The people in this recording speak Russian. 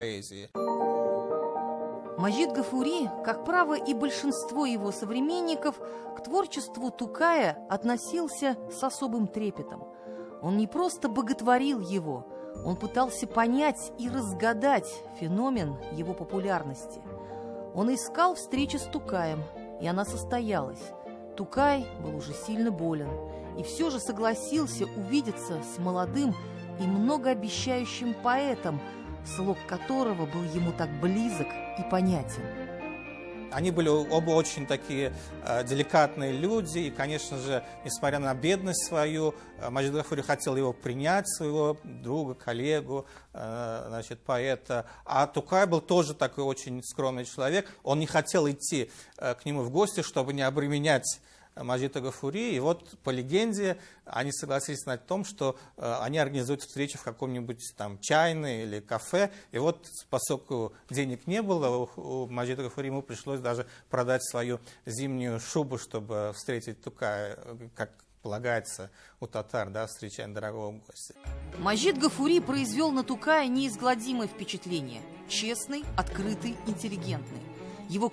поэзии. Маджид Гафури, как право и большинство его современников, к творчеству Тукая относился с особым трепетом. Он не просто боготворил его, он пытался понять и разгадать феномен его популярности. Он искал встречи с Тукаем, и она состоялась. Тукай был уже сильно болен, и все же согласился увидеться с молодым и многообещающим поэтом, слог которого был ему так близок и понятен. Они были оба очень такие деликатные люди, и, конечно же, несмотря на бедность свою, Маджид Гафури хотел его принять, своего друга, коллегу, поэта. А Тукай был тоже такой очень скромный человек. Он не хотел идти к нему в гости, чтобы не обременять Маджида Гафури. И вот по легенде они согласились на том, что они организуют встречу в каком-нибудь там чайной или кафе. И вот, поскольку денег не было, у Маджида Гафури ему пришлось даже продать свою зимнюю шубу, чтобы встретить Тукая, как полагается у татар, да, встречать дорогого гостя. Маджид Гафури произвел на Тукая неизгладимое впечатление. Честный, открытый, интеллигентный.